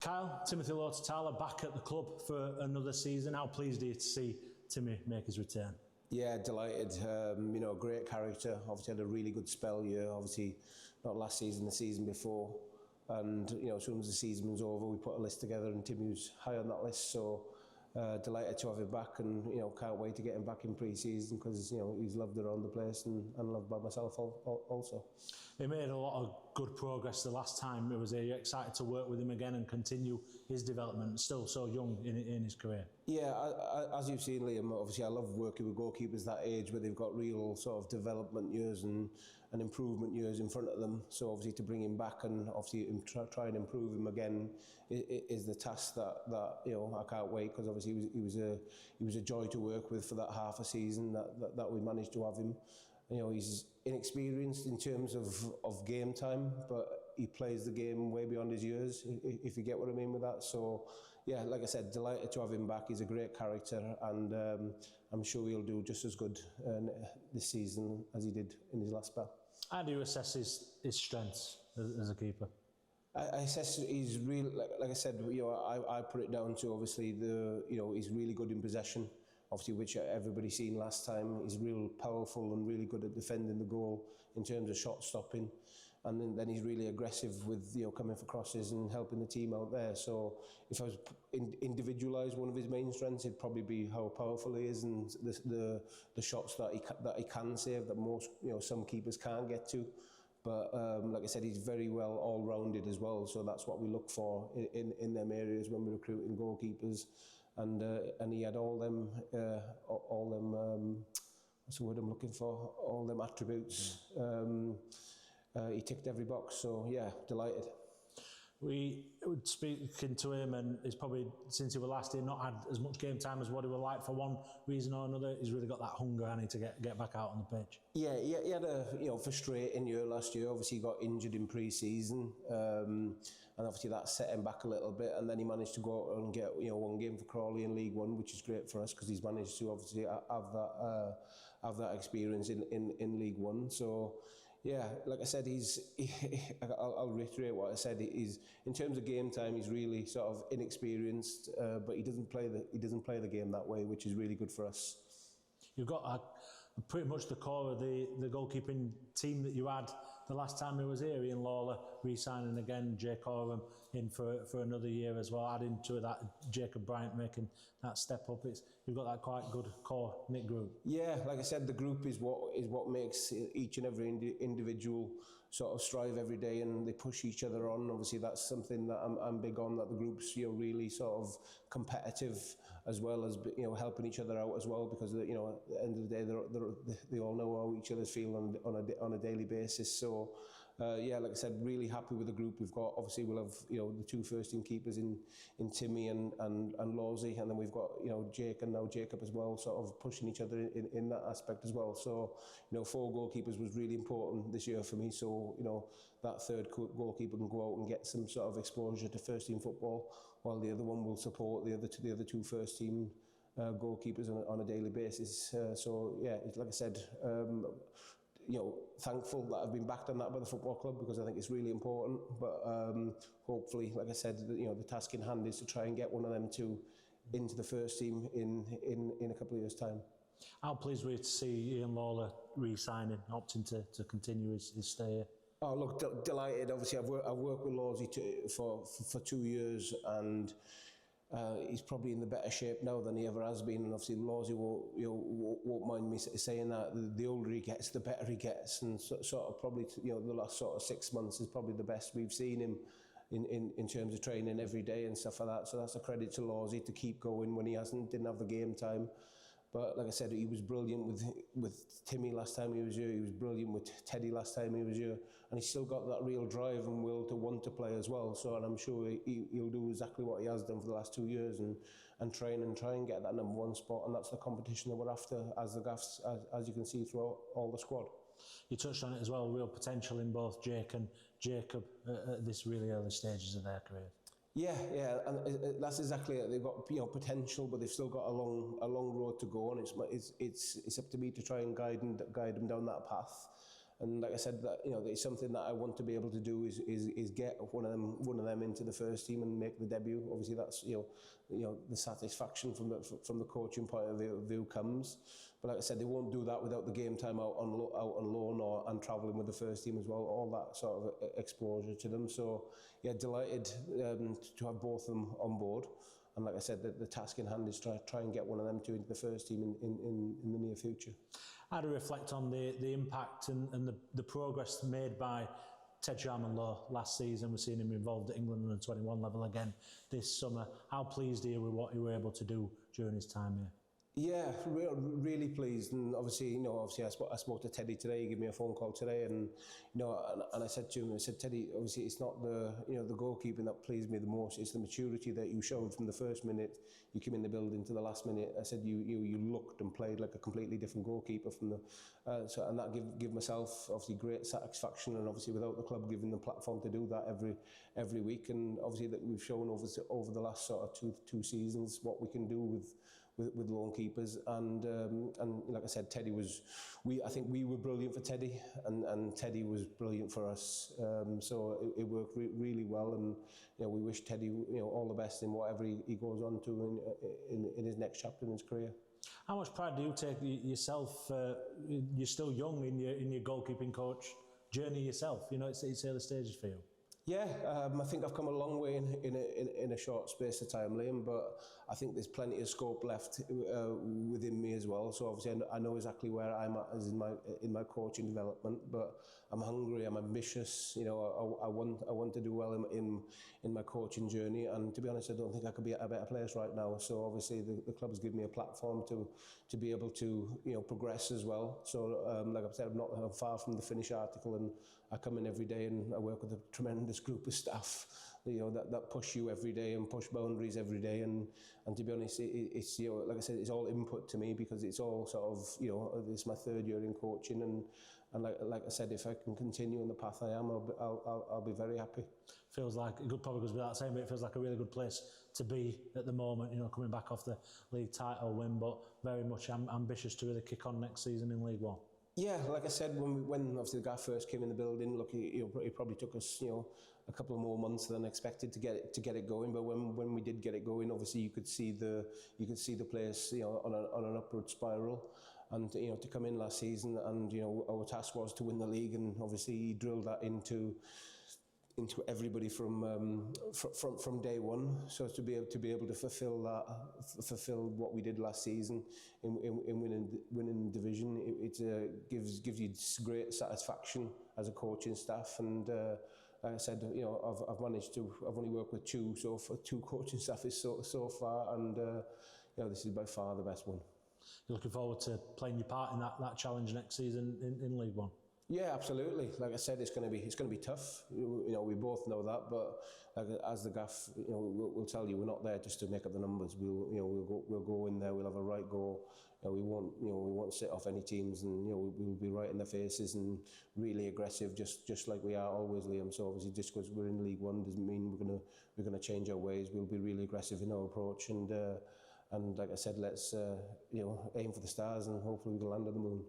Kyle, Timothy Lo-Tutala back at the club for another season. How pleased are you to see Timmy make his return? Yeah, delighted. Great character. Obviously had a really good spell here. Obviously, not last season, the season before. And as soon as the season was over, we put a list together, and Timmy was high on that list. So delighted to have him back, and can't wait to get him back in pre-season because he's loved around the place and loved by myself also. He made a lot of good progress the last time he was here. You're excited to work with him again and continue his development, still so young in his career. Yeah, as you've seen, Liam, obviously I love working with goalkeepers that age where they've got real sort of development years and improvement years in front of them. So obviously to bring him back and obviously try and improve him again is the task that I can't wait, because obviously he was a joy to work with for that half a season that we managed to have him. He's inexperienced in terms of game time, but he plays the game way beyond his years, if you get what I mean with that. So, yeah, like I said, delighted to have him back. He's a great character, and I'm sure he'll do just as good this season as he did in his last spell. How do you assess his strengths as a keeper? I assess he's really, like I said, I put it down to obviously he's really good in possession. Obviously, which everybody's seen last time. He's real powerful and really good at defending the goal in terms of shot stopping, and then he's really aggressive with coming for crosses and helping the team out there. So if I was individualise one of his main strengths, it'd probably be how powerful he is and the shots that he can save that most some keepers can't get to. But like I said, he's very well all-rounded as well. So that's what we look for in them areas when we're recruiting goalkeepers. And he had all them what's the word I'm looking for? All them attributes. He ticked every box. So yeah, delighted. We were speaking to him, and he's probably, since he was last here, not had as much game time as what he would like for one reason or another. He's really got that hunger, and to get back out on the pitch. Yeah, he had a frustrating year last year. Obviously, he got injured in pre-season, and obviously that set him back a little bit. And then he managed to go out and get one game for Crawley in League One, which is great for us because he's managed to obviously have that experience in League One. So. Yeah, like I said, I'll reiterate what I said. He's, in terms of game time, he's really sort of inexperienced, but he doesn't play the game that way, which is really good for us. You've got pretty much the core of the goalkeeping team that you had the last time he was here. Ian Lawler re-signing again, Jake Oram in for another year as well, adding to that Jacob Bryant making that step up. You've got that quite good core knit group. Yeah, like I said, the group is what makes each and every individual sort of strive every day, and they push each other on. Obviously, that's something that I'm big on, that the group's really sort of competitive as well as helping each other out as well, because at the end of the day they all know how each other's feeling on a daily basis. So yeah, like I said, really happy with the group we've got. Obviously we'll have the two first team keepers in Timmy and Lawsy, and then we've got Jake and now Jacob as well, sort of pushing each other in that aspect as well. So 4 goalkeepers was really important this year for me. So that third goalkeeper can go out and get some sort of exposure to first team football, while the other one will support the other two first team goalkeepers on a daily basis. So yeah, like I said, thankful that I've been backed on that by the football club, because I think it's really important. But hopefully, like I said, the task in hand is to try and get one of them two into the first team in a couple of years' time. How pleased were you to see Ian Lawler re-signing, opting to continue his stay here? Oh, look, delighted. Obviously, I've worked with Lawsy for 2 years, and he's probably in the better shape now than he ever has been. And obviously, Lawsy won't mind me saying that. The older he gets, the better he gets, and sort of probably the last sort of 6 months is probably the best we've seen him in terms of training every day and stuff like that. So that's a credit to Lawsy to keep going when he didn't have the game time. But like I said, he was brilliant with Timmy last time he was here. He was brilliant with Teddy last time he was here, and he's still got that real drive and will to want to play as well. So, and I'm sure he'll do exactly what he has done for the last 2 years and try and get that #1 spot. And that's the competition that we're after as the gaffs, as you can see throughout all the squad. You touched on it as well, real potential in both Jake and Jacob at this really early stages of their career. Yeah, and that's exactly it. They've got potential, but they've still got a long road to go, and it's up to me to try and guide them down that path. And like I said, that it's something that I want to be able to do is get one of them into the first team and make the debut. Obviously, that's the satisfaction from the coaching point of view comes. But like I said, they won't do that without the game time out on loan and travelling with the first team as well. All that sort of exposure to them. So yeah, delighted to have both of them on board. And like I said, the task in hand is try and get one of them two into the first team in the near future. How do you reflect on the impact and the progress made by Ted Sharman-Lowe last season? We're seeing him involved at England under 21 level again this summer. How pleased are you with what he was able to do during his time here? Yeah, really pleased, and obviously, I spoke to Teddy today. He gave me a phone call today, and and I said to him, Teddy, obviously, it's not the goalkeeping that pleased me the most. It's the maturity that you showed from the first minute you came in the building to the last minute. I said you looked and played like a completely different goalkeeper from the, and that give myself obviously great satisfaction, and obviously without the club giving the platform to do that every week, and obviously that we've shown over the last sort of two seasons what we can do with loan keepers, and like I said, Teddy was. I think we were brilliant for Teddy, and Teddy was brilliant for us. So it worked really well, and we wish Teddy all the best in whatever he goes on to in his next chapter in his career. How much pride do you take yourself? You're still young in your goalkeeping coach journey yourself. It's early stages for you. Yeah, I think I've come a long way in a short space of time, Liam, but I think there's plenty of scope left within me as well. So obviously I know exactly where I'm at as in my coaching development, but I'm hungry, I'm ambitious, I want to do well in my coaching journey, and to be honest, I don't think I could be at a better place right now. So obviously the club's given me a platform to be able to progress as well. So like I said, I'm far from the finished article, and I come in every day and I work with a tremendous group of staff, that push you every day and push boundaries every day. And to be honest, it's like I said, it's all input to me, because it's all sort of it's my third year in coaching, and like I said, if I can continue on the path I am, I'll be very happy. Feels like it could probably goes without saying, but it feels like a really good place to be at the moment. Coming back off the league title win, but very much ambitious to really kick on next season in League One. Yeah, like I said, when obviously the guy first came in the building, look, it probably took us, a couple of more months than expected to get it going. But when we did get it going, obviously you could see the place, on an upward spiral. And to come in last season, and our task was to win the league, and obviously he drilled that into everybody from day one. So to be able to fulfill what we did last season in winning the division, it gives you great satisfaction as a coaching staff. And like I said, I've only worked with two coaching staff so far, and this is by far the best one. You're looking forward to playing your part in that challenge next season in League One? Yeah, absolutely. Like I said, it's going to be tough. We both know that, but as the gaff, we'll tell you, we're not there just to make up the numbers. We'll go in there. We'll have a right go. We won't sit off any teams, and we'll be right in their faces and really aggressive, just like we are always, Liam. So obviously, just because we're in League One doesn't mean we're gonna change our ways. We'll be really aggressive in our approach, and like I said, let's aim for the stars, and hopefully we can land on the moon.